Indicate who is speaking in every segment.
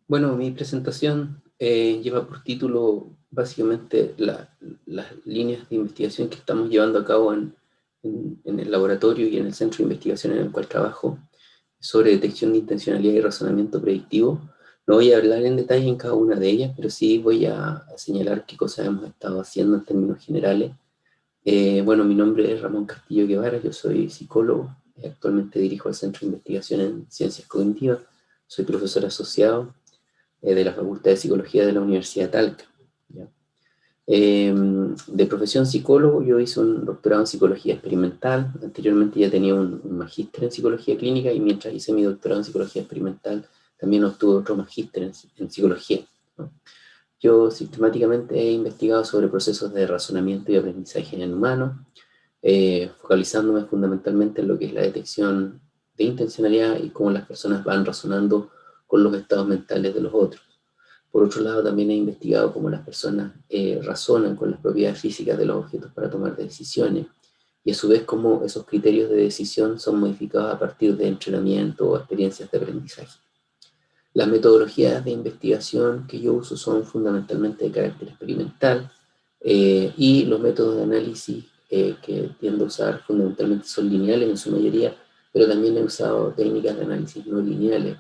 Speaker 1: Bueno, mi presentación lleva por título básicamente las líneas de investigación que estamos llevando a cabo en el laboratorio y en el centro de investigación en el cual trabajo sobre detección de intencionalidad y razonamiento predictivo. No voy a hablar en detalle en cada una de ellas, pero sí voy a señalar qué cosas hemos estado haciendo en términos generales. Bueno, mi nombre es Ramón Castillo Guevara, yo soy psicólogo, actualmente dirijo el Centro de Investigación en Ciencias Cognitivas, soy profesor asociado de la Facultad de Psicología de la Universidad de Talca. ¿Ya? De profesión psicólogo, yo hice un doctorado en psicología experimental, anteriormente ya tenía un magíster en psicología clínica y mientras hice mi doctorado en psicología experimental también obtuve otro magíster en psicología, ¿no? Yo sistemáticamente he investigado sobre procesos de razonamiento y aprendizaje en humanos, focalizándome fundamentalmente en lo que es la detección de intencionalidad y cómo las personas van razonando con los estados mentales de los otros. Por otro lado, también he investigado cómo las personas razonan con las propiedades físicas de los objetos para tomar decisiones y a su vez cómo esos criterios de decisión son modificados a partir de entrenamiento o experiencias de aprendizaje. Las metodologías de investigación que yo uso son fundamentalmente de carácter experimental y los métodos de análisis que tiendo a usar fundamentalmente son lineales en su mayoría, pero también he usado técnicas de análisis no lineales,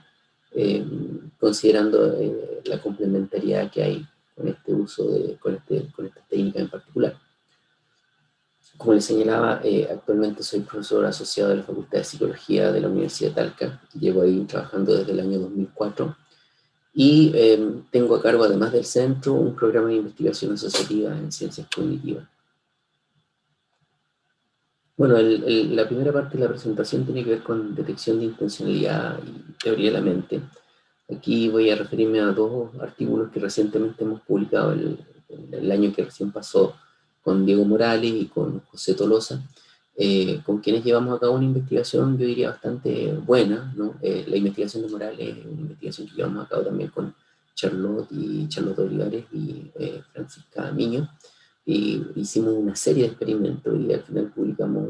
Speaker 1: considerando la complementariedad que hay con este uso con esta técnica en particular. Como les señalaba, actualmente soy profesor asociado de la Facultad de Psicología de la Universidad de Talca, llevo ahí trabajando desde el año 2004 y tengo a cargo, además del centro, un programa de investigación asociativa en ciencias cognitivas. Bueno, la primera parte de la presentación tiene que ver con detección de intencionalidad y teoría de la mente. Aquí voy a referirme a dos artículos que recientemente hemos publicado el año que recién pasó con Diego Morales y con José Tolosa, con quienes llevamos a cabo una investigación, yo diría, bastante buena, ¿no? La investigación de Morales es una investigación que llevamos a cabo también con Charlotte Olivares y Francisca Miño, y hicimos una serie de experimentos y al final publicamos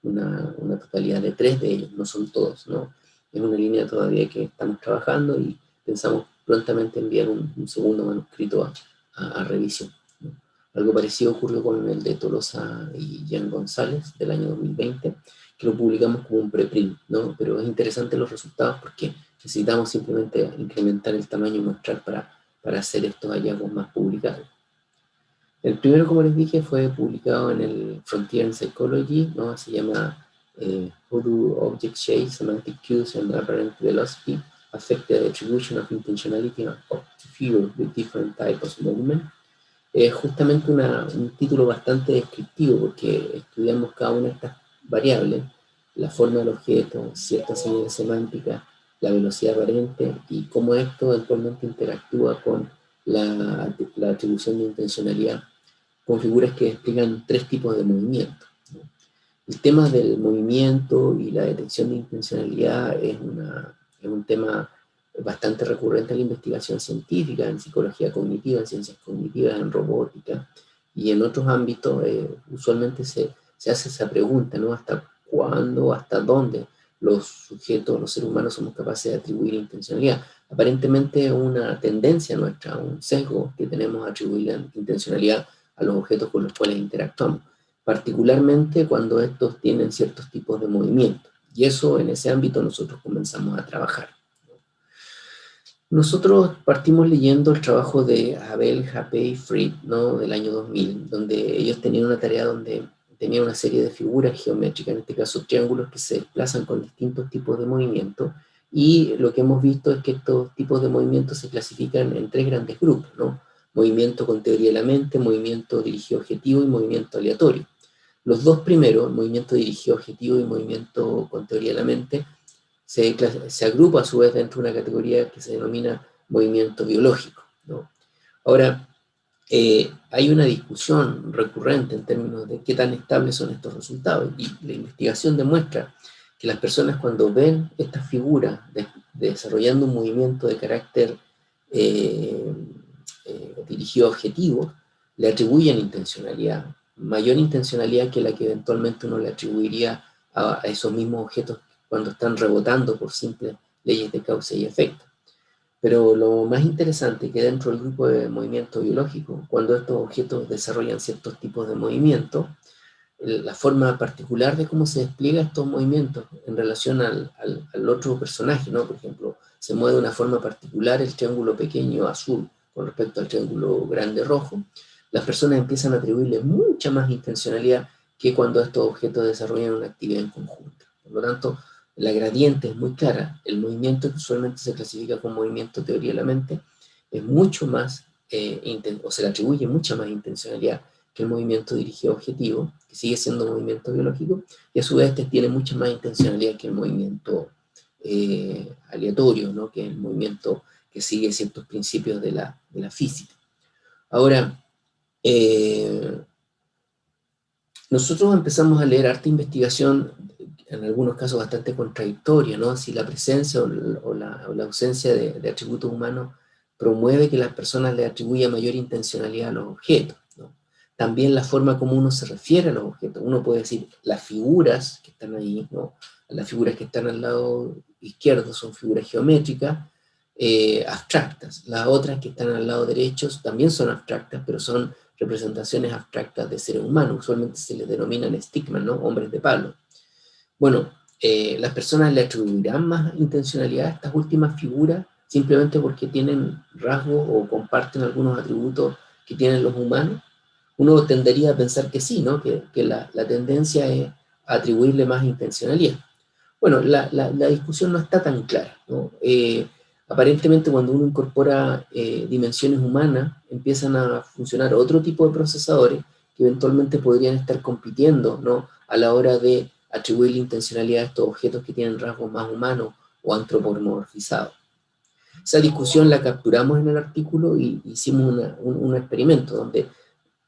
Speaker 1: una totalidad de 3 de ellos, no son todos, ¿no? Es una línea todavía que estamos trabajando y pensamos prontamente enviar un segundo manuscrito a revisión, ¿no? Algo parecido ocurrió con el de Tolosa y Jean González del año 2020, que lo publicamos como un preprint, ¿no? Pero es interesante los resultados porque necesitamos simplemente incrementar el tamaño muestral para hacer estos hallazgos más publicados. El primero, como les dije, fue publicado en el Frontier in Psychology, ¿no? Se llama How do Object Shapes, Semantic Cues and Apparent Velocity Affect the Attribution of Intentionality of Figures with Different Types of Movement. Es justamente un título bastante descriptivo porque estudiamos cada una de estas variables, la forma del objeto, ciertas señales semánticas, la velocidad aparente y cómo esto eventualmente interactúa con la atribución de intencionalidad con figuras que explican 3 tipos de movimiento, ¿no? El tema del movimiento y la detección de intencionalidad es un tema bastante recurrente en la investigación científica, en psicología cognitiva, en ciencias cognitivas, en robótica y en otros ámbitos. Usualmente se hace esa pregunta, ¿no? ¿Hasta cuándo, hasta dónde los sujetos, los seres humanos somos capaces de atribuir intencionalidad? Aparentemente es una tendencia nuestra, un sesgo que tenemos a atribuir la intencionalidad a los objetos con los cuales interactuamos, particularmente cuando estos tienen ciertos tipos de movimiento. Y eso, en ese ámbito, nosotros comenzamos a trabajar. Nosotros partimos leyendo el trabajo de Abel, Jape y Fried, ¿no? Del año 2000, donde ellos tenían una tarea donde tenían una serie de figuras geométricas, en este caso triángulos que se desplazan con distintos tipos de movimiento, y lo que hemos visto es que estos tipos de movimientos se clasifican en 3 grandes grupos, ¿no? Movimiento con teoría de la mente, movimiento dirigido objetivo y movimiento aleatorio. Los dos primeros, movimiento dirigido objetivo y movimiento con teoría de la mente, se agrupa a su vez dentro de una categoría que se denomina movimiento biológico, ¿no? Ahora, hay una discusión recurrente en términos de qué tan estables son estos resultados, y la investigación demuestra que las personas cuando ven estas figuras desarrollando un movimiento de carácter dirigido a objetivos, le atribuyen intencionalidad, mayor intencionalidad que la que eventualmente uno le atribuiría a esos mismos objetos cuando están rebotando por simples leyes de causa y efecto. Pero lo más interesante es que dentro del grupo de movimiento biológico, cuando estos objetos desarrollan ciertos tipos de movimiento, la forma particular de cómo se despliega estos movimientos en relación al otro personaje, ¿no? Por ejemplo, se mueve de una forma particular el triángulo pequeño azul con respecto al triángulo grande rojo, las personas empiezan a atribuirle mucha más intencionalidad que cuando estos objetos desarrollan una actividad en conjunto. Por lo tanto, la gradiente es muy clara, el movimiento que usualmente se clasifica como movimiento teoría de la mente es mucho más, o se le atribuye mucha más intencionalidad que el movimiento dirigido objetivo, que sigue siendo movimiento biológico, y a su vez este tiene mucha más intencionalidad que el movimiento aleatorio, ¿no? Que es el movimiento que sigue ciertos principios de la física. Ahora, nosotros empezamos a leer harta investigación, en algunos casos bastante contradictoria, ¿no? Si la presencia o la ausencia de atributos humanos promueve que las personas le atribuyan mayor intencionalidad a los objetos, ¿no? También la forma como uno se refiere a los objetos. Uno puede decir, las figuras que están ahí, ¿no? Las figuras que están al lado izquierdo son figuras geométricas, abstractas. Las otras que están al lado derecho también son abstractas, pero son representaciones abstractas de seres humanos. Usualmente se les denominan stickman, ¿no? Hombres de palo. Bueno, las personas le atribuirán más intencionalidad a estas últimas figuras simplemente porque tienen rasgos o comparten algunos atributos que tienen los humanos. Uno tendería a pensar que sí, ¿no? Que la tendencia es atribuirle más intencionalidad. Bueno, la discusión no está tan clara, ¿no? Aparentemente cuando uno incorpora dimensiones humanas, empiezan a funcionar otro tipo de procesadores que eventualmente podrían estar compitiendo, ¿no? A la hora de atribuir la intencionalidad a estos objetos que tienen rasgos más humanos o antropomorfizados. Esa discusión la capturamos en el artículo y hicimos un experimento donde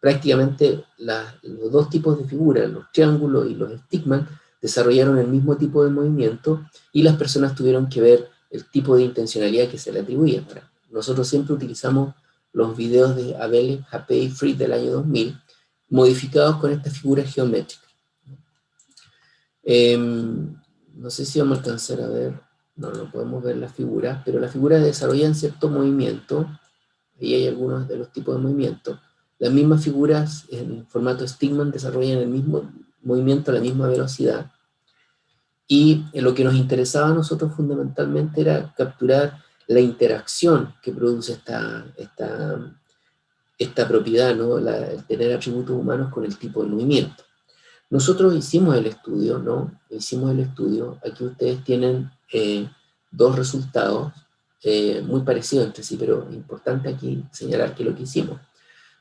Speaker 1: prácticamente los dos tipos de figuras, los triángulos y los stickman, desarrollaron el mismo tipo de movimiento y las personas tuvieron que ver el tipo de intencionalidad que se le atribuía. Nosotros siempre utilizamos los videos de Abel, Jape y Fried del año 2000, modificados con estas figuras geométricas. No sé si vamos a alcanzar a ver, no podemos ver las figuras, pero las figuras desarrollan cierto movimiento, y hay algunos de los tipos de movimientos. Las mismas figuras en formato stickman desarrollan el mismo movimiento a la misma velocidad. Y lo que nos interesaba a nosotros fundamentalmente era capturar la interacción que produce esta propiedad, ¿no? El tener atributos humanos con el tipo de movimiento. Nosotros hicimos el estudio, ¿no? Hicimos el estudio. Aquí ustedes tienen dos resultados muy parecidos entre sí, pero es importante aquí señalar que lo que hicimos.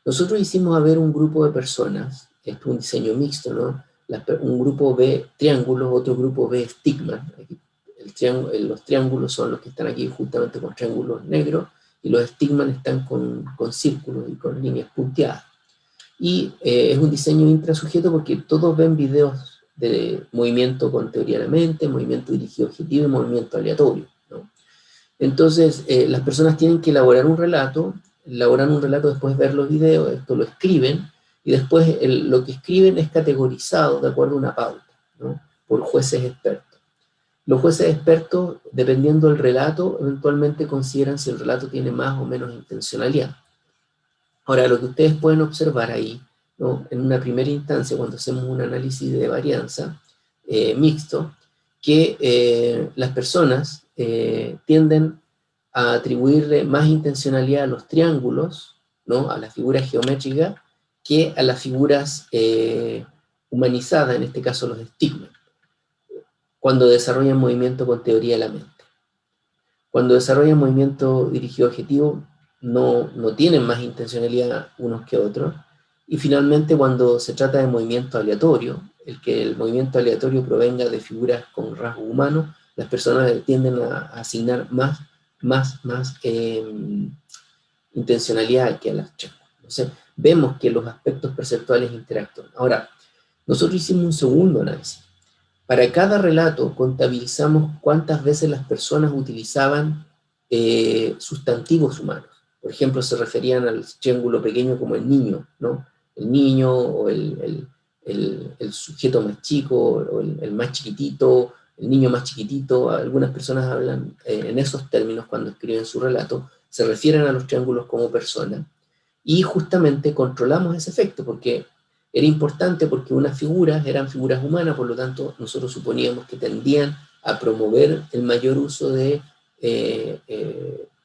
Speaker 1: Nosotros hicimos a ver un grupo de personas, esto es un diseño mixto, ¿no? Un grupo ve triángulos, otro grupo ve stickman. Los triángulos son los que están aquí justamente con triángulos negros, y los stickman están con círculos y con líneas punteadas. Y es un diseño intrasujeto porque todos ven videos de movimiento con teoría de la mente, movimiento dirigido objetivo y movimiento aleatorio, ¿no? Entonces, las personas tienen que elaborar un relato, después ver los videos, esto lo escriben, y después lo que escriben es categorizado de acuerdo a una pauta, ¿no? Por jueces expertos. Los jueces expertos, dependiendo del relato, eventualmente consideran si el relato tiene más o menos intencionalidad. Ahora, lo que ustedes pueden observar ahí, ¿no? En una primera instancia, cuando hacemos un análisis de varianza mixto, que las personas tienden a atribuirle más intencionalidad a los triángulos, ¿no? A las figuras geométricas, que a las figuras humanizadas, en este caso los stickman, cuando desarrollan movimiento con teoría de la mente. Cuando desarrollan movimiento dirigido objetivo, no tienen más intencionalidad unos que otros. Y finalmente, cuando se trata de movimiento aleatorio, que el movimiento aleatorio provenga de figuras con rasgo humano, las personas tienden a asignar más intencionalidad que a las chicas. Entonces, vemos que los aspectos perceptuales interactúan. Ahora, nosotros hicimos un segundo análisis. Para cada relato contabilizamos cuántas veces las personas utilizaban sustantivos humanos. Por ejemplo, se referían al triángulo pequeño como el niño, ¿no? El niño o el el sujeto más chico, o el más chiquitito, el niño más chiquitito. Algunas personas hablan en esos términos cuando escriben su relato, se refieren a los triángulos como personas, y justamente controlamos ese efecto, porque era importante, porque unas figuras eran figuras humanas, por lo tanto nosotros suponíamos que tendían a promover el mayor uso de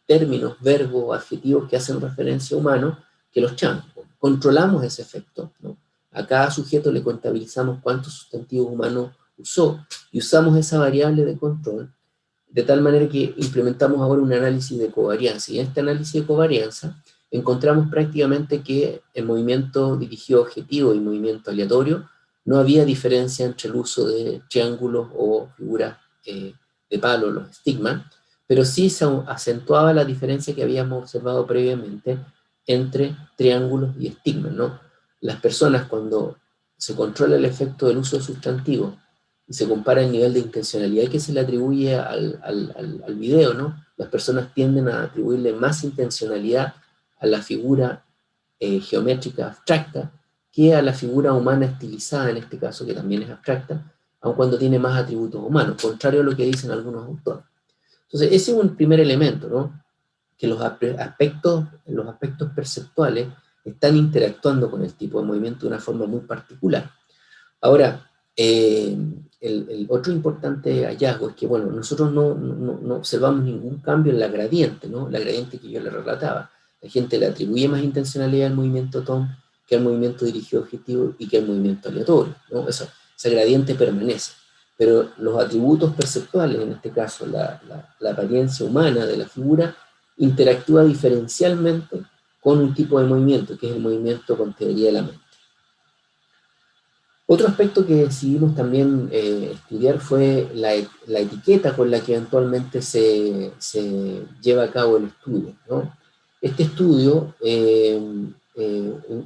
Speaker 1: términos, verbos, adjetivos que hacen referencia a humanos que los triángulos. Controlamos ese efecto, ¿no? A cada sujeto le contabilizamos cuántos sustantivos humanos usó, y usamos esa variable de control, de tal manera que implementamos ahora un análisis de covarianza. Y en este análisis de covarianza encontramos prácticamente que en movimiento dirigido objetivo y movimiento aleatorio no había diferencia entre el uso de triángulos o figuras de palo, los estigmas, pero sí se acentuaba la diferencia que habíamos observado previamente entre triángulos y estigmas, ¿no? Las personas, cuando se controla el efecto del uso de sustantivos y se compara el nivel de intencionalidad que se le atribuye al video, ¿no? Las personas tienden a atribuirle más intencionalidad a la figura geométrica abstracta que a la figura humana estilizada, en este caso, que también es abstracta, aun cuando tiene más atributos humanos, contrario a lo que dicen algunos autores. Entonces, ese es un primer elemento, ¿no? Que los aspectos perceptuales están interactuando con el tipo de movimiento de una forma muy particular. Ahora, el otro importante hallazgo es que, bueno, nosotros no observamos ningún cambio en la gradiente, ¿no? La gradiente que yo le relataba. La gente le atribuye más intencionalidad al movimiento TOM que al movimiento dirigido objetivo y que al movimiento aleatorio, ¿no? Esa gradiente permanece. Pero los atributos perceptuales, en este caso la apariencia humana de la figura, interactúa diferencialmente con un tipo de movimiento, que es el movimiento con teoría de la mente. Otro aspecto que decidimos también estudiar fue la etiqueta con la que eventualmente se lleva a cabo el estudio, ¿no? Este estudio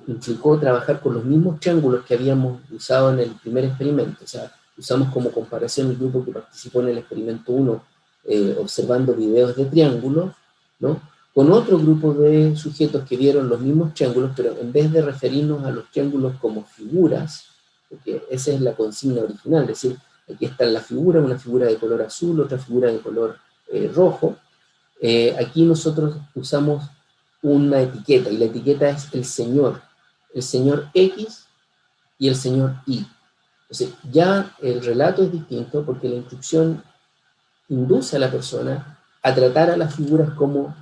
Speaker 1: implicó trabajar con los mismos triángulos que habíamos usado en el primer experimento. O sea, usamos como comparación el grupo que participó en el experimento 1 observando videos de triángulos, ¿no? Con otro grupo de sujetos que vieron los mismos triángulos, pero en vez de referirnos a los triángulos como figuras, porque esa es la consigna original, es decir, aquí está la figura, una figura de color azul, otra figura de color rojo. Aquí nosotros usamos una etiqueta, y la etiqueta es el señor X y el señor Y. Entonces, ya el relato es distinto, porque la instrucción induce a la persona a tratar a las figuras como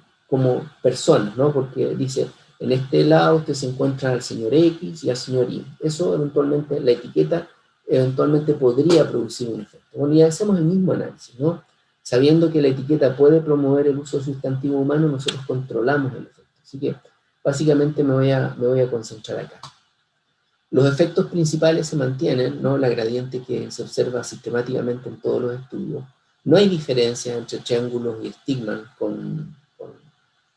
Speaker 1: personas, ¿no? Porque dice, en este lado usted se encuentra al señor X y al señor Y. Eso eventualmente, la etiqueta eventualmente podría producir un efecto. Bueno, y hacemos el mismo análisis, ¿no? Sabiendo que la etiqueta puede promover el uso sustantivo humano, nosotros controlamos el efecto. Así que básicamente me voy a concentrar acá. Los efectos principales se mantienen, ¿no? La gradiente que se observa sistemáticamente en todos los estudios. No hay diferencia entre triángulos y estigmas con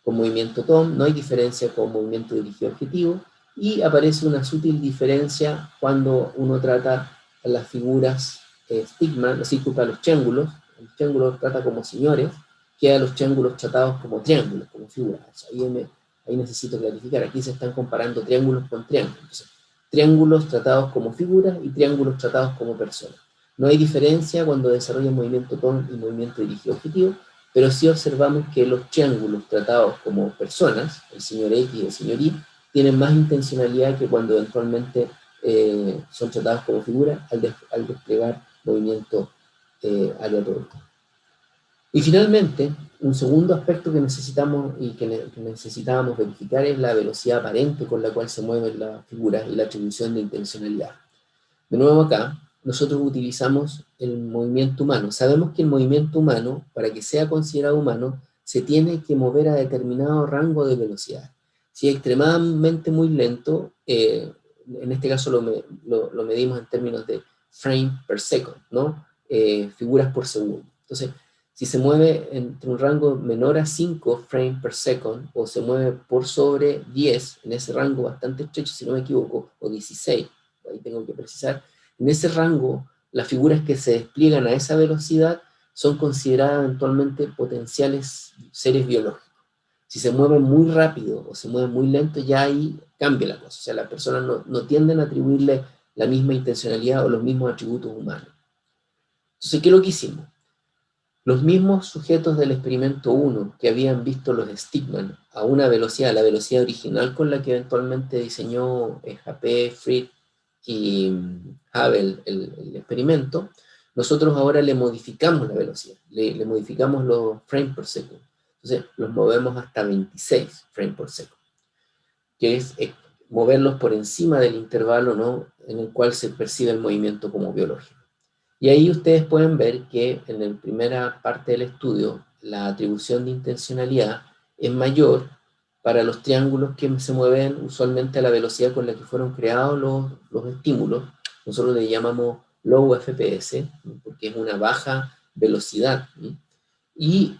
Speaker 1: movimiento TOM, no hay diferencia con movimiento dirigido objetivo, y aparece una sutil diferencia cuando uno trata a las figuras estigmas, así que a los triángulos trata como señores, que a los triángulos tratados como triángulos, como figuras. Ahí necesito clarificar, aquí se están comparando triángulos con triángulos. Entonces, triángulos tratados como figuras y triángulos tratados como personas. No hay diferencia cuando desarrollan movimiento TOM y movimiento dirigido objetivo, pero sí observamos que los triángulos tratados como personas, el señor X y el señor Y, tienen más intencionalidad que cuando eventualmente son tratados como figuras al desplegar movimiento aleatorio. Y finalmente, un segundo aspecto que necesitamos y que necesitábamos verificar es la velocidad aparente con la cual se mueven las figuras y la atribución de intencionalidad. De nuevo acá, nosotros utilizamos el movimiento humano. Sabemos que el movimiento humano, para que sea considerado humano, se tiene que mover a determinado rango de velocidad. Si es extremadamente muy lento, en este caso lo medimos en términos de frame per second, ¿no? Figuras por segundo. Entonces, si se mueve entre un rango menor a 5 frames per second, o se mueve por sobre 10, en ese rango bastante estrecho, si no me equivoco, o 16, ahí tengo que precisar, en ese rango, las figuras que se despliegan a esa velocidad son consideradas eventualmente potenciales seres biológicos. Si se mueven muy rápido o se mueven muy lento, ya ahí cambia la cosa. O sea, las personas no tienden a atribuirle la misma intencionalidad o los mismos atributos humanos. Entonces, ¿qué es lo que hicimos? Los mismos sujetos del experimento 1 que habían visto los Stigman a una velocidad, la velocidad original con la que eventualmente diseñó Japé, Fried y Havel el experimento, nosotros ahora le modificamos la velocidad, le modificamos los frames por segundo. Entonces los movemos hasta 26 frames por segundo, que es moverlos por encima del intervalo, ¿no?, en el cual se percibe el movimiento como biológico. Y ahí ustedes pueden ver que en la primera parte del estudio la atribución de intencionalidad es mayor para los triángulos que se mueven usualmente a la velocidad con la que fueron creados los estímulos. Nosotros le llamamos low FPS, porque es una baja velocidad. Y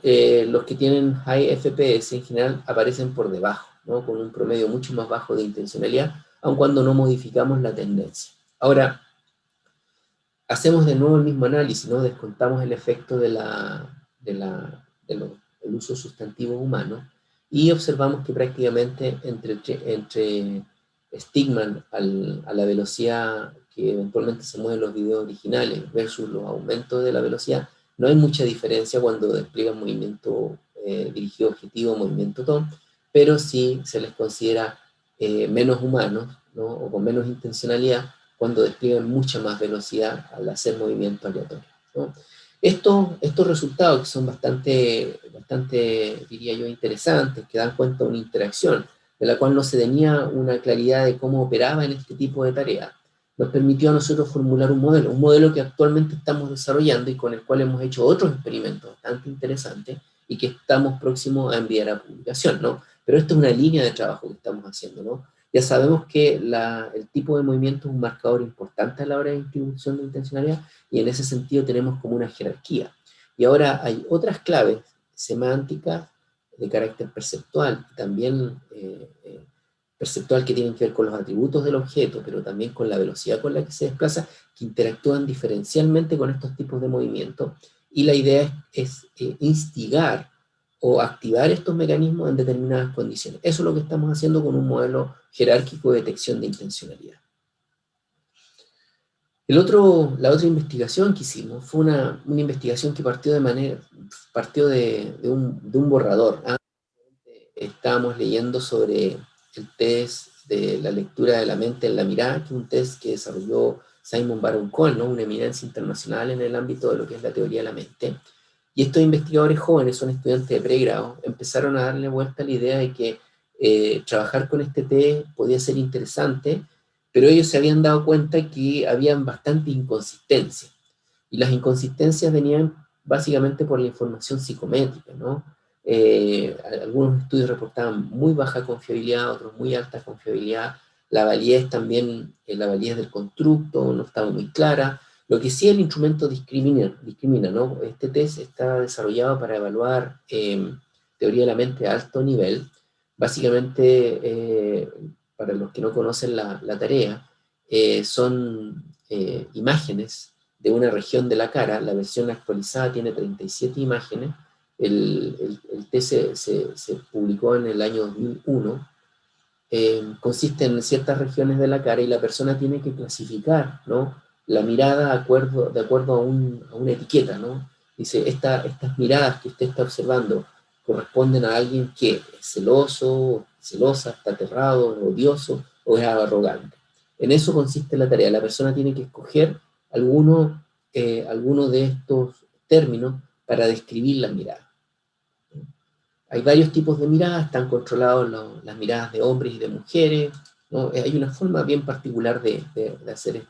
Speaker 1: los que tienen high FPS en general aparecen por debajo, ¿no?, con un promedio mucho más bajo de intencionalidad, aun cuando no modificamos la tendencia. Ahora, hacemos de nuevo el mismo análisis, ¿no? Descontamos el efecto del uso sustantivo humano y observamos que prácticamente entre Stigman a la velocidad que eventualmente se mueven los videos originales versus los aumentos de la velocidad, no hay mucha diferencia cuando despliegan movimiento dirigido objetivo, movimiento TOM, pero sí se les considera menos humanos, ¿no?, o con menos intencionalidad, cuando despliegan mucha más velocidad al hacer movimientos aleatorios, ¿no? Estos resultados, que son bastante, diría yo, interesantes, que dan cuenta de una interacción de la cual no se tenía una claridad de cómo operaba en este tipo de tareas, nos permitió a nosotros formular un modelo que actualmente estamos desarrollando y con el cual hemos hecho otros experimentos bastante interesantes y que estamos próximos a enviar a publicación, ¿no? Pero esta es una línea de trabajo que estamos haciendo, ¿no? Ya sabemos que el tipo de movimiento es un marcador importante a la hora de distribución de intencionalidad y en ese sentido tenemos como una jerarquía. Y ahora hay otras claves semánticas de carácter perceptual, también perceptual, que tienen que ver con los atributos del objeto, pero también con la velocidad con la que se desplaza, que interactúan diferencialmente con estos tipos de movimientos. Y la idea es instigar o activar estos mecanismos en determinadas condiciones. Eso es lo que estamos haciendo con un modelo jerárquico de detección de intencionalidad. La otra investigación que hicimos fue una investigación que partió de un borrador. Estábamos leyendo sobre el test de la lectura de la mente en la mirada, que es un test que desarrolló Simon Baron-Cohen, ¿no?, una eminencia internacional en el ámbito de lo que es la teoría de la mente. Y estos investigadores jóvenes, son estudiantes de pregrado, empezaron a darle vuelta a la idea de que trabajar con este test podía ser interesante, pero ellos se habían dado cuenta que habían bastante inconsistencias. Y las inconsistencias venían básicamente por la información psicométrica, ¿no? Algunos estudios reportaban muy baja confiabilidad, otros muy alta confiabilidad. La validez también, la validez del constructo no estaba muy clara. Lo que sí el instrumento discrimina, ¿no? Este test está desarrollado para evaluar teoría de la mente a alto nivel. Básicamente, para los que no conocen la tarea, son imágenes de una región de la cara. La versión actualizada tiene 37 imágenes. El test se publicó en el año 2001. Consiste en ciertas regiones de la cara y la persona tiene que clasificar, ¿no?, la mirada de acuerdo a una etiqueta, ¿no? Dice, estas miradas que usted está observando corresponden a alguien que es celoso, celosa, está aterrado, odioso o es arrogante. En eso consiste la tarea. La persona tiene que escoger alguno de estos términos para describir la mirada. Hay varios tipos de miradas, están controlados las miradas de hombres y de mujeres, ¿no? Hay una forma bien particular de hacer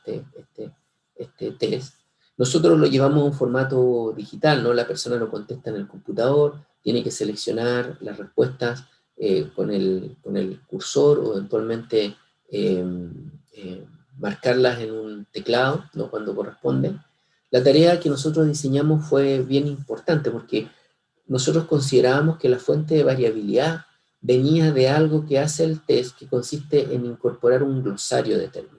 Speaker 1: este test. Nosotros lo llevamos a un formato digital, ¿no? La persona lo contesta en el computador, tiene que seleccionar las respuestas con el cursor o eventualmente marcarlas en un teclado, ¿no?, cuando corresponde. La tarea que nosotros diseñamos fue bien importante porque nosotros considerábamos que la fuente de variabilidad venía de algo que hace el test, que consiste en incorporar un glosario de términos.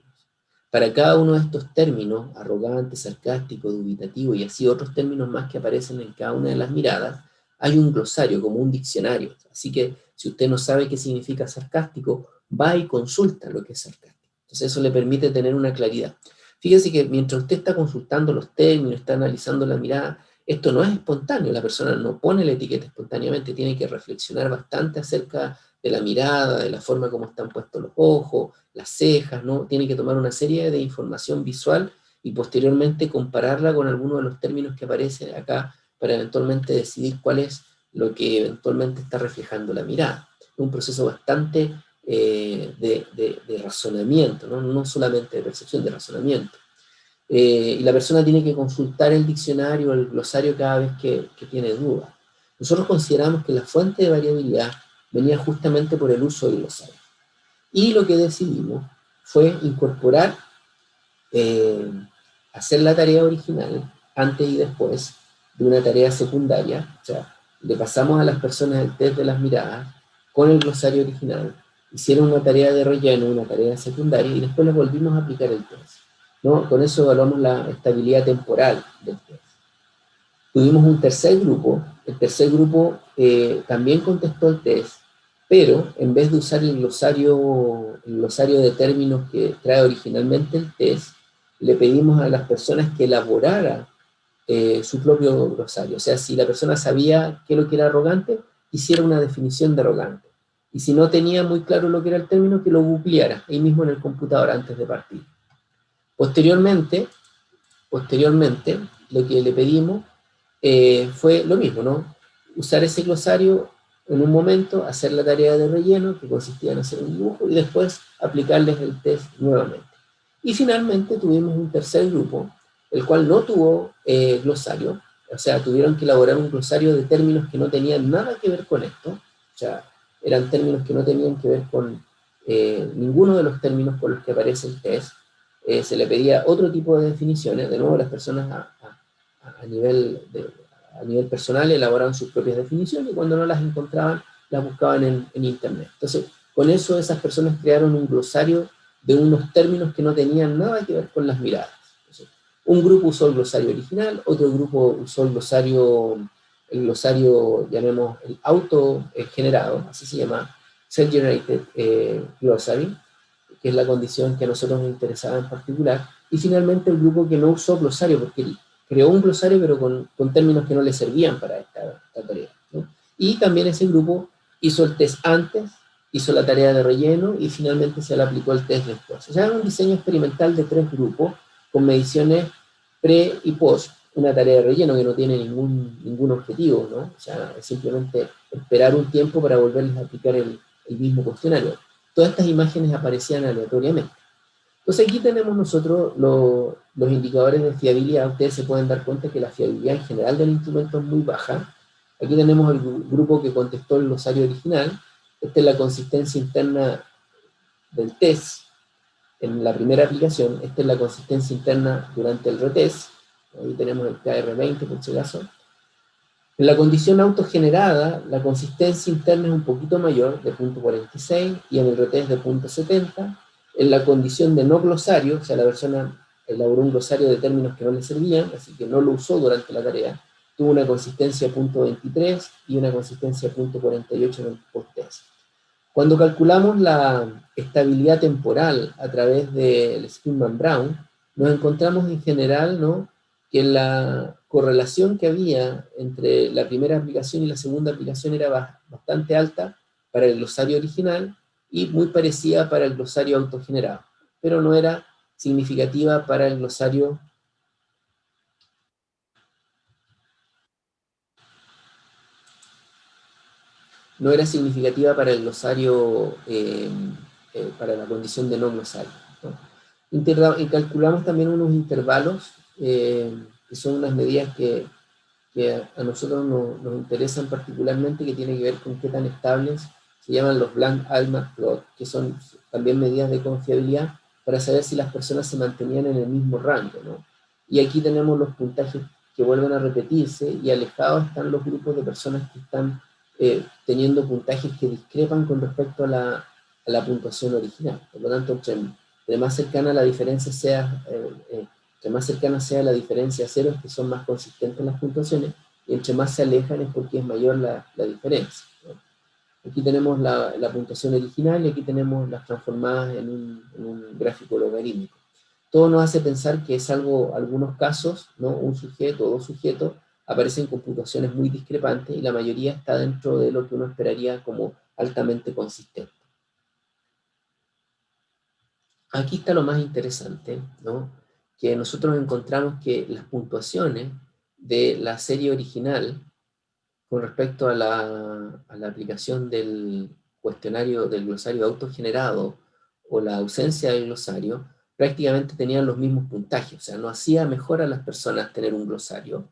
Speaker 1: Para cada uno de estos términos, arrogante, sarcástico, dubitativo y así otros términos más que aparecen en cada una de las miradas, hay un glosario, como un diccionario. Así que si usted no sabe qué significa sarcástico, va y consulta lo que es sarcástico. Entonces eso le permite tener una claridad. Fíjese que mientras usted está consultando los términos, está analizando la mirada, esto no es espontáneo, la persona no pone la etiqueta espontáneamente, tiene que reflexionar bastante acerca de la mirada, de la forma como están puestos los ojos, las cejas, ¿no? Tiene que tomar una serie de información visual y posteriormente compararla con algunos de los términos que aparecen acá para eventualmente decidir cuál es lo que eventualmente está reflejando la mirada. Es un proceso bastante de razonamiento, ¿no? No solamente de percepción, de razonamiento. Y la persona tiene que consultar el diccionario o el glosario cada vez que tiene dudas. Nosotros consideramos que la fuente de variabilidad venía justamente por el uso del glosario. Y lo que decidimos fue incorporar, hacer la tarea original antes y después de una tarea secundaria. O sea, le pasamos a las personas el test de las miradas con el glosario original, hicieron una tarea de relleno, una tarea secundaria, y después les volvimos a aplicar el test, ¿no? Con eso evaluamos la estabilidad temporal del test. Tuvimos un tercer grupo, el tercer grupo también contestó el test, pero en vez de usar el glosario de términos que trae originalmente el test, le pedimos a las personas que elaboraran su propio glosario. O sea, si la persona sabía qué es lo que era arrogante, hiciera una definición de arrogante. Y si no tenía muy claro lo que era el término, que lo googleara ahí mismo en el computador antes de partir. Posteriormente, lo que le pedimos fue lo mismo, ¿no? Usar ese glosario en un momento, hacer la tarea de relleno, que consistía en hacer un dibujo, y después aplicarles el test nuevamente. Y finalmente tuvimos un tercer grupo, el cual no tuvo glosario, o sea, tuvieron que elaborar un glosario de términos que no tenían nada que ver con esto, o sea, eran términos que no tenían que ver con ninguno de los términos con los que aparece el test. Se le pedía otro tipo de definiciones, de nuevo las personas a nivel personal elaboraban sus propias definiciones y cuando no las encontraban, las buscaban en internet. Entonces, con eso esas personas crearon un glosario de unos términos que no tenían nada que ver con las miradas. Entonces, un grupo usó el glosario original, otro grupo usó el glosario llamemos el autogenerado, así se llama, self-generated glossary, que es la condición que a nosotros nos interesaba en particular, y finalmente el grupo que no usó glosario, porque creó un glosario pero con términos que no le servían para esta tarea, ¿no? Y también ese grupo hizo el test antes, hizo la tarea de relleno y finalmente se le aplicó el test después. O sea, era un diseño experimental de 3 grupos con mediciones pre y post, una tarea de relleno que no tiene ningún objetivo, ¿no? O sea, es simplemente esperar un tiempo para volverles a aplicar el mismo cuestionario. Todas estas imágenes aparecían aleatoriamente. Entonces aquí tenemos nosotros los indicadores de fiabilidad. Ustedes se pueden dar cuenta que la fiabilidad en general del instrumento es muy baja. Aquí tenemos el grupo que contestó el glosario original. Esta es la consistencia interna del test en la primera aplicación. Esta es la consistencia interna durante el retest. Ahí tenemos el KR20 por si acaso. En la condición autogenerada, la consistencia interna es un poquito mayor, de 0.46, y en el retest de 0.70. En la condición de no glosario, o sea, la persona elaboró un glosario de términos que no le servían, así que no lo usó durante la tarea, tuvo una consistencia de 0.23 y una consistencia de 0.48 en el post-test. Cuando calculamos la estabilidad temporal a través del Spearman-Brown, nos encontramos en general, ¿no?, que la correlación que había entre la primera aplicación y la segunda aplicación era bastante alta para el glosario original y muy parecida para el glosario autogenerado, pero no era significativa para el glosario para la condición de no glosario, ¿no? Y calculamos también unos intervalos, que son unas medidas que a nosotros nos interesan particularmente, que tienen que ver con qué tan estables, se llaman los Blank-Allman plot, que son también medidas de confiabilidad para saber si las personas se mantenían en el mismo rango, ¿no? Y aquí tenemos los puntajes que vuelven a repetirse, y alejados están los grupos de personas que están teniendo puntajes que discrepan con respecto a la puntuación original. Por lo tanto, entre más cercana la diferencia sea, entre más cercana sea la diferencia a cero, es que son más consistentes las puntuaciones, y entre más se alejan es porque es mayor la diferencia, ¿no? Aquí tenemos la puntuación original y aquí tenemos las transformadas en un gráfico logarítmico. Todo nos hace pensar que, salvo algunos casos, ¿no? Un sujeto o dos sujetos aparecen con puntuaciones muy discrepantes y la mayoría está dentro de lo que uno esperaría como altamente consistente. Aquí está lo más interesante, ¿no? Que nosotros encontramos que las puntuaciones de la serie original con respecto a la aplicación del cuestionario del glosario autogenerado o la ausencia del glosario, prácticamente tenían los mismos puntajes, o sea, no hacía mejor a las personas tener un glosario,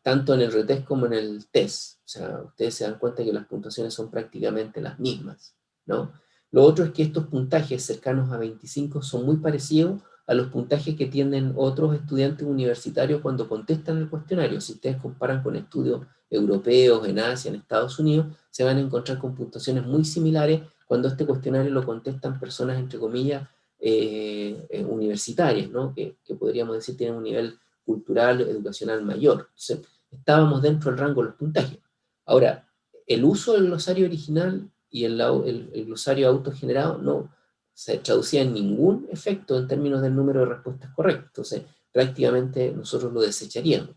Speaker 1: tanto en el retest como en el test. O sea, ustedes se dan cuenta que las puntuaciones son prácticamente las mismas, ¿no? Lo otro es que estos puntajes cercanos a 25 son muy parecidos a los puntajes que tienen otros estudiantes universitarios cuando contestan el cuestionario. Si ustedes comparan con estudios europeos, en Asia, en Estados Unidos, se van a encontrar con puntuaciones muy similares cuando este cuestionario lo contestan personas, entre comillas, universitarias, ¿no? Que podríamos decir tienen un nivel cultural, educacional mayor. Entonces, estábamos dentro del rango de los puntajes. Ahora, el uso del glosario original y el glosario autogenerado no se traducía en ningún efecto en términos del número de respuestas correctas. Entonces, prácticamente nosotros lo desecharíamos.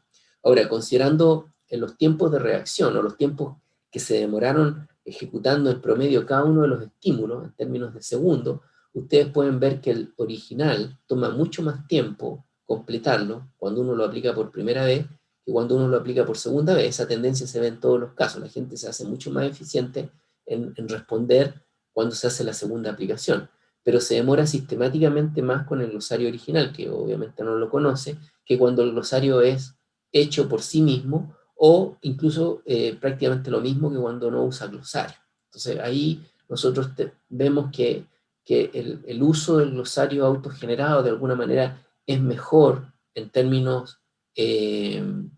Speaker 1: Ahora, considerando en los tiempos de reacción o los tiempos que se demoraron ejecutando en promedio cada uno de los estímulos en términos de segundos, ustedes pueden ver que el original toma mucho más tiempo completarlo cuando uno lo aplica por primera vez que cuando uno lo aplica por segunda vez. Esa tendencia se ve en todos los casos. La gente se hace mucho más eficiente en responder cuando se hace la segunda aplicación, pero se demora sistemáticamente más con el glosario original, que obviamente no lo conoce, que cuando el glosario es hecho por sí mismo o incluso prácticamente lo mismo que cuando no usa glosario. Entonces ahí nosotros vemos que el uso del glosario autogenerado de alguna manera es mejor en términos de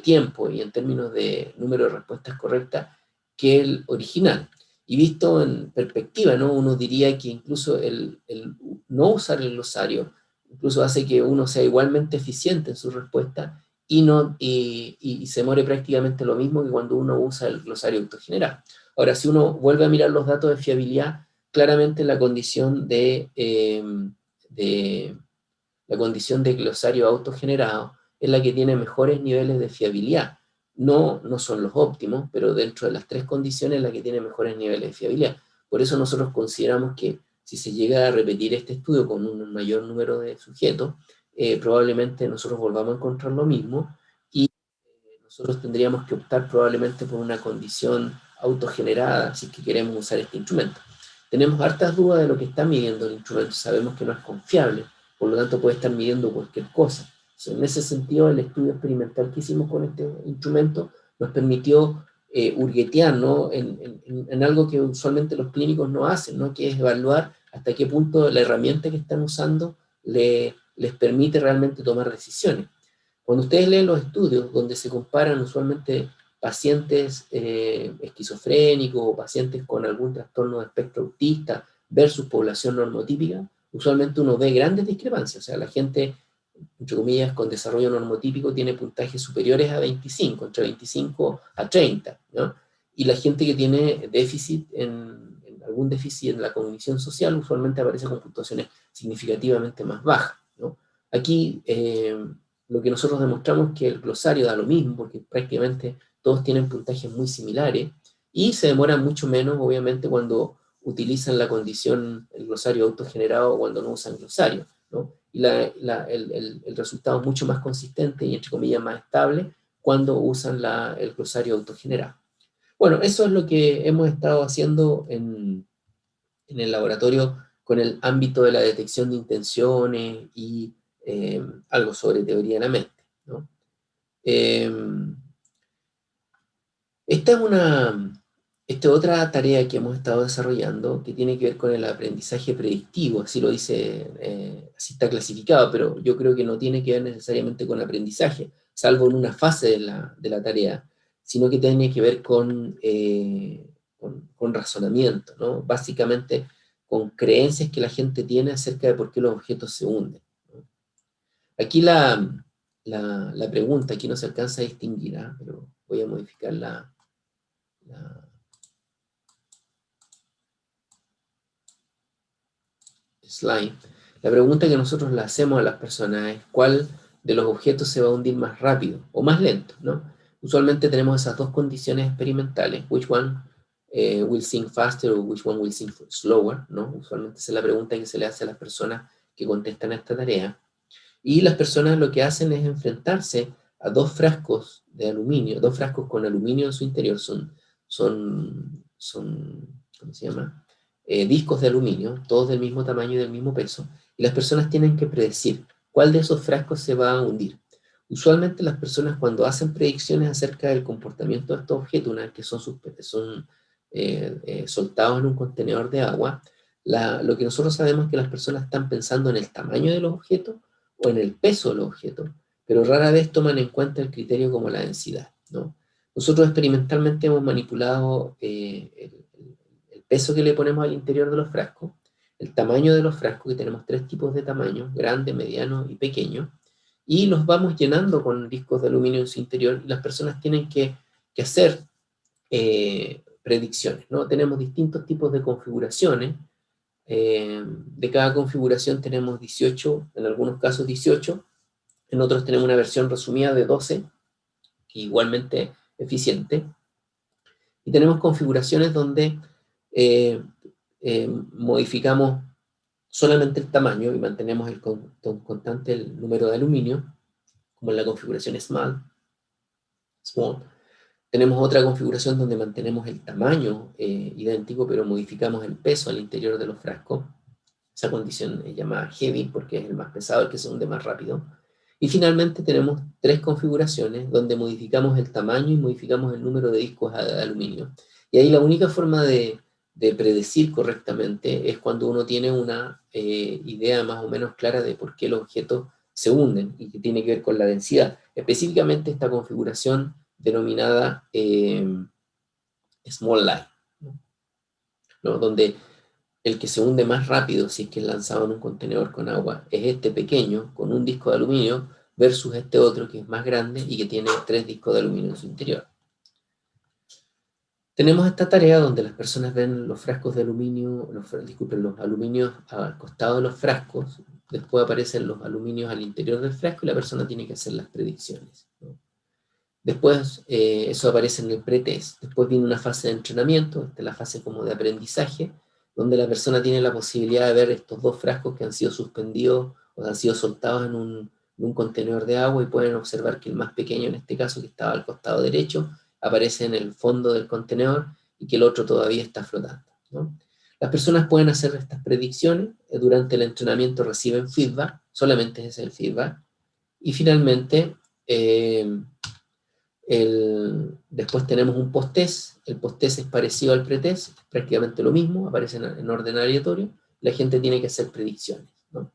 Speaker 1: tiempo y en términos de número de respuestas correctas que el original. Y visto en perspectiva, ¿no? Uno diría que incluso el no usar el glosario incluso hace que uno sea igualmente eficiente en su respuesta y, no, y se demore prácticamente lo mismo que cuando uno usa el glosario autogenerado. Ahora, si uno vuelve a mirar los datos de fiabilidad, claramente la condición de la condición de glosario autogenerado es la que tiene mejores niveles de fiabilidad. No son los óptimos, pero dentro de las tres condiciones es la que tiene mejores niveles de fiabilidad. Por eso nosotros consideramos que si se llega a repetir este estudio con un mayor número de sujetos, probablemente nosotros volvamos a encontrar lo mismo y nosotros tendríamos que optar probablemente por una condición autogenerada si es que queremos usar este instrumento. Tenemos hartas dudas de lo que está midiendo el instrumento, sabemos que no es confiable, por lo tanto puede estar midiendo cualquier cosa. Entonces, en ese sentido, el estudio experimental que hicimos con este instrumento nos permitió hurguetear, ¿no? en algo que usualmente los clínicos no hacen, ¿no? Que es evaluar hasta qué punto la herramienta que están usando les permite realmente tomar decisiones. Cuando ustedes leen los estudios donde se comparan usualmente pacientes esquizofrénicos o pacientes con algún trastorno de espectro autista versus población normotípica, usualmente uno ve grandes discrepancias. O sea, la gente, entre comillas, con desarrollo normotípico tiene puntajes superiores a 25, entre 25 a 30, ¿no? Y la gente que tiene déficit algún déficit en la cognición social usualmente aparece con puntuaciones significativamente más bajas, ¿no? Aquí lo que nosotros demostramos es que el glosario da lo mismo, porque prácticamente todos tienen puntajes muy similares, y se demoran mucho menos, obviamente, cuando utilizan la condición, el glosario autogenerado o cuando no usan glosario, ¿no? Y el resultado es mucho más consistente y, entre comillas, más estable cuando usan el glosario autogenerado. Bueno, eso es lo que hemos estado haciendo en el laboratorio con el ámbito de la detección de intenciones y algo sobre teoría de la mente, ¿no? Eh, esta es otra tarea que hemos estado desarrollando que tiene que ver con el aprendizaje predictivo, así lo dice, así está clasificado, pero yo creo que no tiene que ver necesariamente con aprendizaje, salvo en una fase de la tarea, sino que tiene que ver con razonamiento, ¿no? Básicamente con creencias que la gente tiene acerca de por qué los objetos se hunden, ¿no? Aquí la pregunta, aquí no se alcanza a distinguir, ¿eh? Pero voy a modificar la slide. La pregunta que nosotros le hacemos a las personas es cuál de los objetos se va a hundir más rápido o más lento, ¿no? Usualmente tenemos esas dos condiciones experimentales, which one will sink faster o which one will sink slower, ¿no? Usualmente esa es la pregunta que se le hace a las personas que contestan esta tarea. Y las personas lo que hacen es enfrentarse a dos frascos de aluminio, dos frascos con aluminio en su interior, ¿cómo se llama? Discos de aluminio, todos del mismo tamaño y del mismo peso, y las personas tienen que predecir cuál de esos frascos se va a hundir. Usualmente las personas cuando hacen predicciones acerca del comportamiento de estos objetos, una vez que son soltados en un contenedor de agua, lo que nosotros sabemos es que las personas están pensando en el tamaño de los objetos o en el peso del objeto, pero rara vez toman en cuenta el criterio como la densidad, ¿no? Nosotros experimentalmente hemos manipulado el peso que le ponemos al interior de los frascos, el tamaño de los frascos, que tenemos tres tipos de tamaño, grande, mediano y pequeño, y los vamos llenando con discos de aluminio en su interior, y las personas tienen que hacer predicciones, ¿no? Tenemos distintos tipos de configuraciones. De cada configuración tenemos 18, en algunos casos 18, en otros tenemos una versión resumida de 12, que igualmente eficiente, y tenemos configuraciones donde modificamos solamente el tamaño y mantenemos constante el número de aluminio, como en la configuración small. Tenemos otra configuración donde mantenemos el tamaño idéntico, pero modificamos el peso al interior de los frascos. Esa condición es llamada heavy porque es el más pesado, el que se hunde más rápido. Y finalmente tenemos tres configuraciones donde modificamos el tamaño y modificamos el número de discos de aluminio. Y ahí la única forma de predecir correctamente es cuando uno tiene una idea más o menos clara de por qué los objetos se hunden y que tiene que ver con la densidad. Específicamente esta configuración denominada Small Light, ¿no? Donde el que se hunde más rápido si es que es lanzado en un contenedor con agua es este pequeño con un disco de aluminio versus este otro que es más grande y que tiene 3 discos de aluminio en su interior. Tenemos esta tarea donde las personas ven los frascos de aluminio, los aluminios al costado de los frascos, después aparecen los aluminios al interior del frasco y la persona tiene que hacer las predicciones, ¿no? Después eso aparece en el pretest. Después viene una fase de entrenamiento, esta es la fase como de aprendizaje, donde la persona tiene la posibilidad de ver estos dos frascos que han sido suspendidos o han sido soltados en un contenedor de agua y pueden observar que el más pequeño, en este caso que estaba al costado derecho, aparece en el fondo del contenedor y que el otro todavía está flotando, ¿no? Las personas pueden hacer estas predicciones, durante el entrenamiento reciben feedback, solamente ese es el feedback, y finalmente después tenemos un post-test, el post-test es parecido al pre-test, es prácticamente lo mismo, aparece en orden aleatorio, la gente tiene que hacer predicciones, ¿no?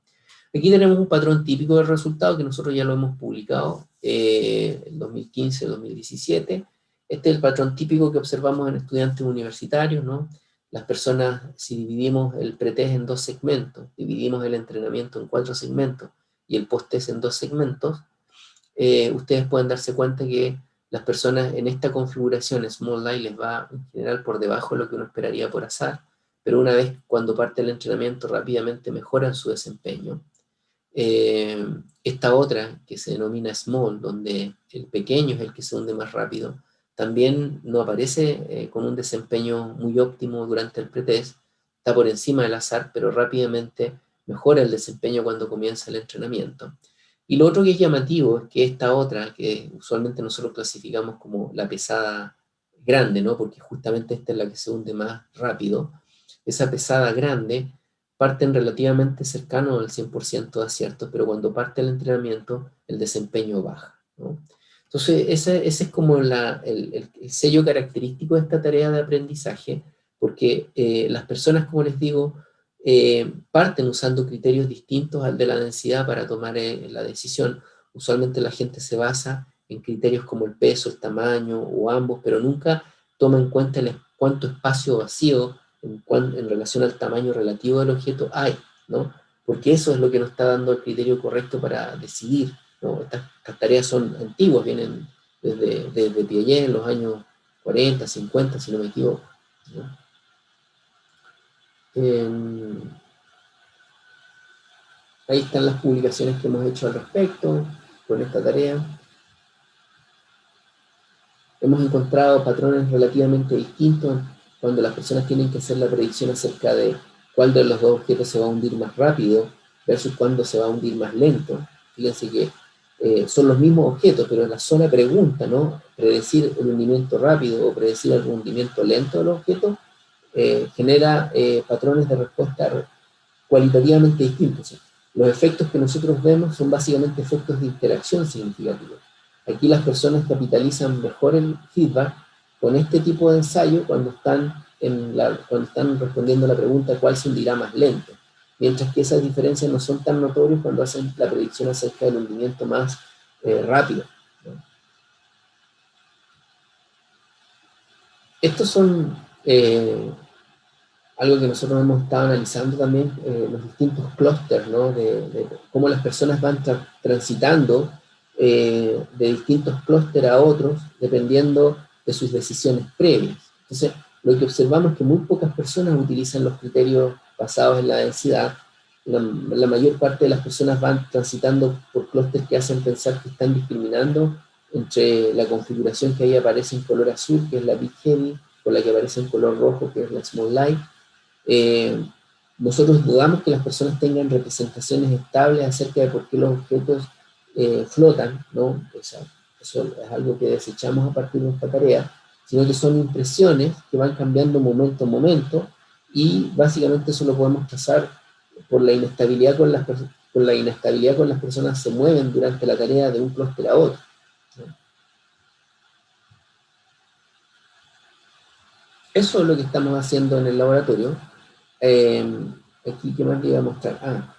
Speaker 1: Aquí tenemos un patrón típico del resultado que nosotros ya lo hemos publicado en 2015, 2017. Este es el patrón típico que observamos en estudiantes universitarios, ¿no? Las personas, si dividimos el pre-test en dos segmentos, dividimos el entrenamiento en 4 segmentos y el post-test en 2 segmentos, ustedes pueden darse cuenta que las personas en esta configuración Small Light les va en general por debajo de lo que uno esperaría por azar, pero una vez cuando parte el entrenamiento rápidamente mejoran su desempeño. Esta otra que se denomina Small, donde el pequeño es el que se hunde más rápido, también no aparece con un desempeño muy óptimo durante el pretest, está por encima del azar, pero rápidamente mejora el desempeño cuando comienza el entrenamiento. Y lo otro que es llamativo es que esta otra, que usualmente nosotros clasificamos como la pesada grande, ¿no? Porque justamente esta es la que se hunde más rápido, esa pesada grande parten relativamente cercano al 100% de aciertos, pero cuando parte el entrenamiento, el desempeño baja, ¿no? Entonces, ese es como el sello característico de esta tarea de aprendizaje, porque las personas, como les digo, parten usando criterios distintos al de la densidad para tomar la decisión. Usualmente la gente se basa en criterios como el peso, el tamaño o ambos, pero nunca toma en cuenta cuánto espacio vacío en relación al tamaño relativo del objeto hay, ¿no? Porque eso es lo que nos está dando el criterio correcto para decidir, ¿no? Estas tareas son antiguas, vienen desde Piaget en los años 40, 50, si no me equivoco, ¿no? Ahí están las publicaciones que hemos hecho al respecto con esta tarea. Hemos encontrado patrones relativamente distintos cuando las personas tienen que hacer la predicción acerca de cuál de los dos objetos se va a hundir más rápido versus cuándo se va a hundir más lento. Fíjense que son los mismos objetos, pero en la sola pregunta, ¿no? Predecir el hundimiento rápido o predecir el hundimiento lento de los objetos genera patrones de respuesta cualitativamente distintos. Los efectos que nosotros vemos son básicamente efectos de interacción significativos. Aquí las personas capitalizan mejor el feedback con este tipo de ensayo cuando están respondiendo a la pregunta ¿cuál se hundirá más lento? Mientras que esas diferencias no son tan notorias cuando hacen la predicción acerca del hundimiento más rápido, ¿no? Estos son algo que nosotros hemos estado analizando también, los distintos clústeres, ¿no? De cómo las personas van transitando de distintos clústeres a otros, dependiendo de sus decisiones previas. Entonces, lo que observamos es que muy pocas personas utilizan los criterios basados en la densidad. La mayor parte de las personas van transitando por clústeres que hacen pensar que están discriminando entre la configuración que ahí aparece en color azul, que es la Big Heavy, con la que aparece en color rojo, que es la Small Light. Nosotros dudamos que las personas tengan representaciones estables acerca de por qué los objetos flotan, ¿no? Eso es algo que desechamos a partir de esta tarea, sino que son impresiones que van cambiando momento a momento, y básicamente eso lo podemos trazar por la inestabilidad con las personas se mueven durante la tarea de un clúster a otro, ¿no? Eso es lo que estamos haciendo en el laboratorio. Aquí, ¿qué más le iba a mostrar?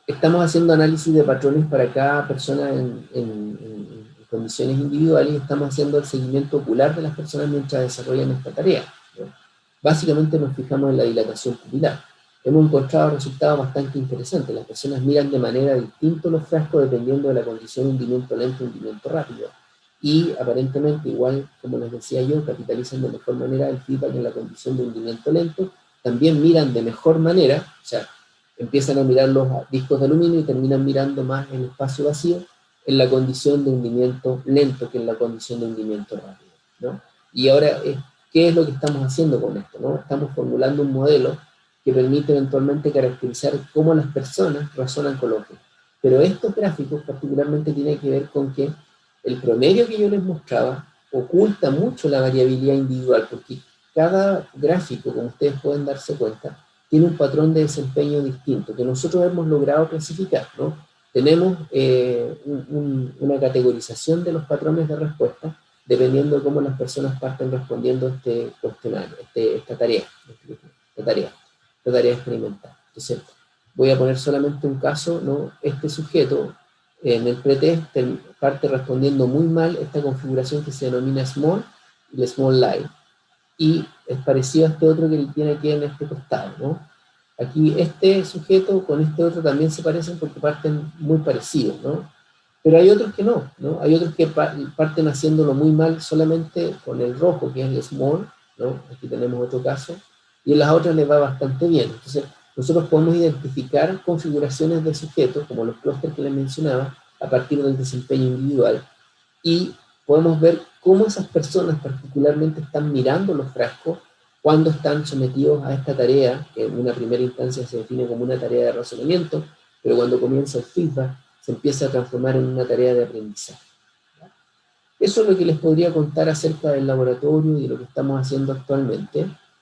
Speaker 1: Estamos haciendo análisis de patrones para cada persona en condiciones individuales, y estamos haciendo el seguimiento ocular de las personas mientras desarrollan esta tarea, ¿no? Básicamente nos fijamos en la dilatación pupilar. Hemos encontrado resultados bastante interesantes. Las personas miran de manera distinta los frascos dependiendo de la condición de hundimiento lento o hundimiento rápido. Y aparentemente, igual como les decía yo, capitalizan de mejor manera el feedback en la condición de hundimiento lento. También miran de mejor manera, o sea, empiezan a mirar los discos de aluminio y terminan mirando más el espacio vacío en la condición de hundimiento lento que en la condición de hundimiento rápido, ¿no? Y ahora, ¿qué es lo que estamos haciendo con esto, ¿no? Estamos formulando un modelo que permite eventualmente caracterizar cómo las personas razonan con los objetos. Pero estos gráficos particularmente tienen que ver con que el promedio que yo les mostraba oculta mucho la variabilidad individual, porque cada gráfico, como ustedes pueden darse cuenta, tiene un patrón de desempeño distinto, que nosotros hemos logrado clasificar, ¿no? Tenemos una categorización de los patrones de respuesta, dependiendo de cómo las personas parten respondiendo este cuestionario, esta tarea experimental. Entonces, voy a poner solamente un caso, ¿no? Este sujeto, en el pretest, parte respondiendo muy mal esta configuración que se denomina small, y el small light, y es parecido a este otro que tiene aquí en este costado, ¿no? Aquí este sujeto con este otro también se parecen porque parten muy parecidos, ¿no? Pero hay otros que no, ¿no? Hay otros que parten haciéndolo muy mal solamente con el rojo, que es el small, ¿no? Aquí tenemos otro caso, y en las otras les va bastante bien. Entonces, nosotros podemos identificar configuraciones de sujetos, como los clústeres que les mencionaba, a partir del desempeño individual, y podemos ver cómo esas personas particularmente están mirando los frascos cuando están sometidos a esta tarea, que en una primera instancia se define como una tarea de razonamiento, pero cuando comienza el feedback se empieza a transformar en una tarea de aprendizaje. Eso es lo que les podría contar acerca del laboratorio y de lo que estamos haciendo actualmente.